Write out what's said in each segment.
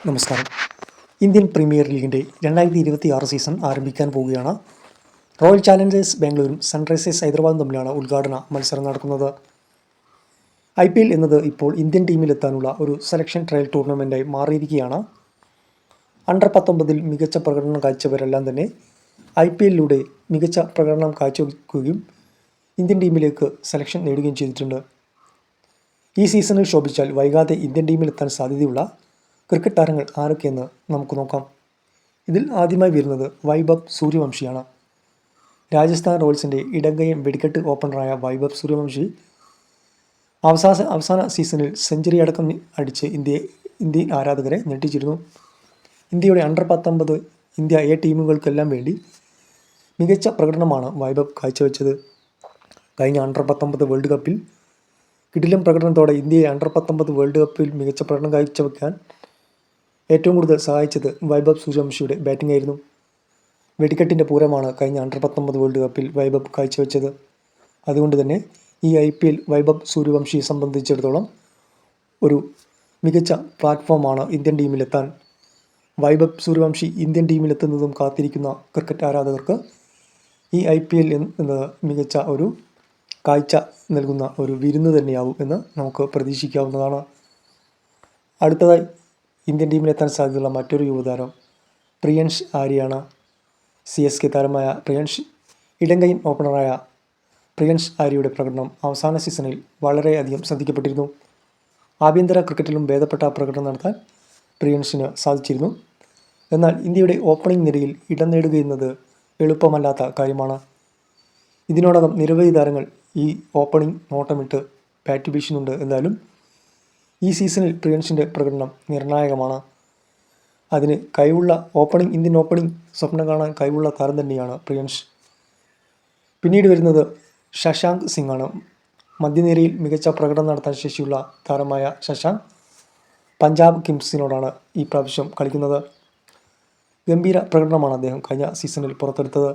നമസ്കാരം. Indian premier ലീഗിൻ്റെ 2026 season ആരംഭിക്കാൻ പോവുകയാണ്. റോയൽ ചാലഞ്ചേഴ്സ് ബാംഗ്ലൂരും സൺറൈസേഴ്സ് ഹൈദരാബാദും തമ്മിലാണ് ഉദ്ഘാടന മത്സരം നടക്കുന്നത്. IPL എന്നത് ഇപ്പോൾ ഇന്ത്യൻ ടീമിലെത്താനുള്ള ഒരു സെലക്ഷൻ ട്രയൽ ടൂർണമെൻറ്റായി മാറിയിരിക്കുകയാണ്. അണ്ടർ 19 മികച്ച പ്രകടനം കാഴ്ചവരെല്ലാം തന്നെ IPLലൂടെ മികച്ച പ്രകടനം കാഴ്ചവെക്കുകയും ഇന്ത്യൻ ടീമിലേക്ക് സെലക്ഷൻ നേടുകയും ചെയ്തിട്ടുണ്ട്. ഈ സീസണിൽ ശോഭിച്ചാൽ വൈകാതെ ഇന്ത്യൻ ടീമിലെത്താൻ സാധ്യതയുള്ള ക്രിക്കറ്റ് താരങ്ങൾ ആരൊക്കെയെന്ന് നമുക്ക് നോക്കാം. ഇതിൽ ആദ്യമായി വരുന്നത് വൈഭവ് സൂര്യവംശിയാണ്. രാജസ്ഥാൻ റോയൽസിൻ്റെ ഇടങ്കയ്യൻ വെടിക്കെട്ട് ഓപ്പണറായ വൈഭവ് സൂര്യവംശി അവസാന സീസണിൽ സെഞ്ചുറി അടക്കം അടിച്ച് ഇന്ത്യൻ ആരാധകരെ ഞെട്ടിച്ചിരുന്നു. ഇന്ത്യയുടെ അണ്ടർ 19 ഇന്ത്യ A ടീമുകൾക്കെല്ലാം വേണ്ടി മികച്ച പ്രകടനമാണ് വൈഭവ് കാഴ്ചവെച്ചത്. കഴിഞ്ഞ അണ്ടർ 19 വേൾഡ് കപ്പിൽ കിടിലൻ പ്രകടനത്തോടെ ഇന്ത്യയെ അണ്ടർ 19 വേൾഡ് കപ്പിൽ മികച്ച പ്രകടനം കാഴ്ചവെക്കാൻ ഏറ്റവും കൂടുതൽ സഹായിച്ചത് വൈഭവ് സൂര്യവംശിയുടെ ബാറ്റിംഗ് ആയിരുന്നു. വെടിക്കെട്ടിൻ്റെ പൂരമാണ് കഴിഞ്ഞ അണ്ടർ 19 വേൾഡ് കപ്പിൽ വൈഭവ് കാഴ്ചവെച്ചത്. അതുകൊണ്ട് തന്നെ ഈ IPL വൈഭവ് സൂര്യവംശിയെ സംബന്ധിച്ചിടത്തോളം ഒരു മികച്ച പ്ലാറ്റ്ഫോമാണ് ഇന്ത്യൻ ടീമിലെത്താൻ. വൈഭവ് സൂര്യവംശി ഇന്ത്യൻ ടീമിലെത്തുന്നതും കാത്തിരിക്കുന്ന ക്രിക്കറ്റ് ആരാധകർക്ക് ഈ IPL എന്നത് മികച്ച ഒരു കാഴ്ച നൽകുന്ന ഒരു വിരുന്ന് തന്നെയാവും എന്ന് നമുക്ക് പ്രതീക്ഷിക്കാവുന്നതാണ്. അടുത്തതായി ഇന്ത്യൻ ടീമിലെത്താൻ സാധ്യതയുള്ള മറ്റൊരു യുവതാരം പ്രിയൻഷ് ആര്യയാണ്. CSK താരമായ ഇടങ്കയ്യൻ ഓപ്പണറായ പ്രിയൻഷ് ആര്യയുടെ പ്രകടനം അവസാന സീസണിൽ വളരെയധികം ശ്രദ്ധിക്കപ്പെട്ടിരുന്നു. ആഭ്യന്തര ക്രിക്കറ്റിലും ഭേദപ്പെട്ട പ്രകടനം നടത്താൻ പ്രിയൻഷിന് സാധിച്ചിരുന്നു. എന്നാൽ ഇന്ത്യയുടെ ഓപ്പണിംഗ് നിരയിൽ ഇടം നേടുകയെന്നത് എളുപ്പമല്ലാത്ത കാര്യമാണ്. ഇതിനോടകം നിരവധി താരങ്ങൾ ഈ ഓപ്പണിംഗ് നോട്ടമിട്ട് ബാറ്റ് വീശുന്നുണ്ട്. എന്നാലും ഈ സീസണിൽ പ്രിയൻഷിൻ്റെ പ്രകടനം നിർണായകമാണ്. അതിന് കഴിവുള്ള ഇന്ത്യൻ ഓപ്പണിംഗ് സ്വപ്നം കാണാൻ കഴിവുള്ള താരം തന്നെയാണ് പ്രിയൻഷ്. പിന്നീട് വരുന്നത് ശശാങ്ക് സിംഗ് ആണ്. മധ്യനിരയിൽ മികച്ച പ്രകടനം നടത്താൻ ശേഷിയുള്ള താരമായ ശശാങ്ക് പഞ്ചാബ് കിംഗ്സിനോടാണ് ഈ പ്രാവശ്യം കളിക്കുന്നത്. ഗംഭീര പ്രകടനമാണ് അദ്ദേഹം കഴിഞ്ഞ സീസണിൽ പുറത്തെടുത്തത്.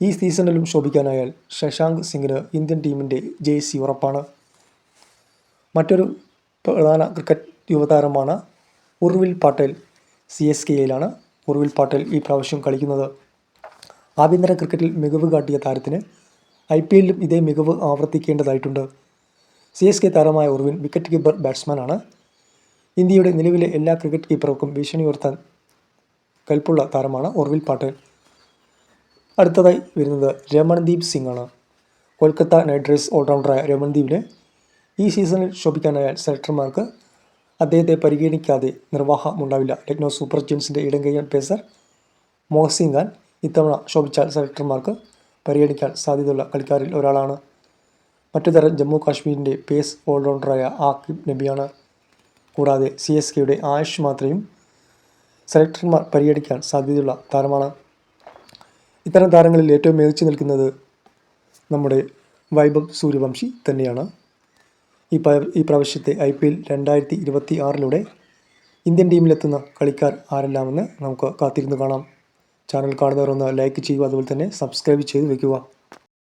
ഈ സീസണിലും ശോഭിക്കാനായാൽ ശശാങ്ക് സിംഗിന് ഇന്ത്യൻ ടീമിൻ്റെ ജേഴ്സി ഉറപ്പാണ്. മറ്റൊരു പ്രധാന ക്രിക്കറ്റ് യുവതാരമാണ് ഉർവിൽ പട്ടേൽ. CSKയിലാണ് ഉർവിൽ പട്ടേൽ ഈ പ്രാവശ്യം കളിക്കുന്നത്. ആഭ്യന്തര ക്രിക്കറ്റിൽ മികവ് കാട്ടിയ താരത്തിന് IPLലും ഇതേ മികവ് ആവർത്തിക്കേണ്ടതായിട്ടുണ്ട്. CSK താരമായ ഉർവിൻ വിക്കറ്റ് കീപ്പർ ബാറ്റ്സ്മാനാണ്. ഇന്ത്യയുടെ നിലവിലെ എല്ലാ ക്രിക്കറ്റ് കീപ്പർക്കും ഭീഷണി ഉയർത്താൻ കൽപ്പുള്ള താരമാണ് ഉർവിൽ പട്ടേൽ. അടുത്തതായി വരുന്നത് രമൺദീപ് സിംഗ് ആണ്. കൊൽക്കത്ത നൈറ്റ് റൈഡേഴ്സ് ഓൾറൗണ്ടറായ രമൺദീപിന് ഈ സീസണിൽ ശോഭിക്കാനായാൽ സെലക്ടർമാർക്ക് അദ്ദേഹത്തെ പരിഗണിക്കാതെ നിർവാഹമുണ്ടാവില്ല. ലക്നൗ സൂപ്പർ ജയൻസിൻ്റെ ഇടങ്കയ്യൻ പേസർ മോഹസിൻ ഖാൻ ഇത്തവണ ശോഭിച്ചാൽ സെലക്ടർമാർക്ക് പരിഗണിക്കാൻ സാധ്യതയുള്ള കളിക്കാരിൽ ഒരാളാണ്. മറ്റു താരം ജമ്മു കാശ്മീരിൻ്റെ പേസ് ഓൾറൗണ്ടറായ ആക്കിബ് നബിയാണ്. കൂടാതെ CSKയുടെ ആയുഷ് മാത്രയും സെലക്ടർമാർ പരിഗണിക്കാൻ സാധ്യതയുള്ള താരമാണ്. ഇത്തരം താരങ്ങളിൽ ഏറ്റവും മികച്ചു നിൽക്കുന്നത് നമ്മുടെ വൈഭവ് സൂര്യവംശി തന്നെയാണ്. ഈ പ്രാവശ്യത്തെ IPL 2026 ഇന്ത്യൻ ടീമിലെത്തുന്ന കളിക്കാർ ആരെല്ലാമെന്ന് നമുക്ക് കാത്തിരുന്ന് കാണാം. ചാനൽ കാണുന്നവർ ഒന്ന് ലൈക്ക് ചെയ്യുക, അതുപോലെ തന്നെ സബ്സ്ക്രൈബ് ചെയ്ത് വയ്ക്കുക.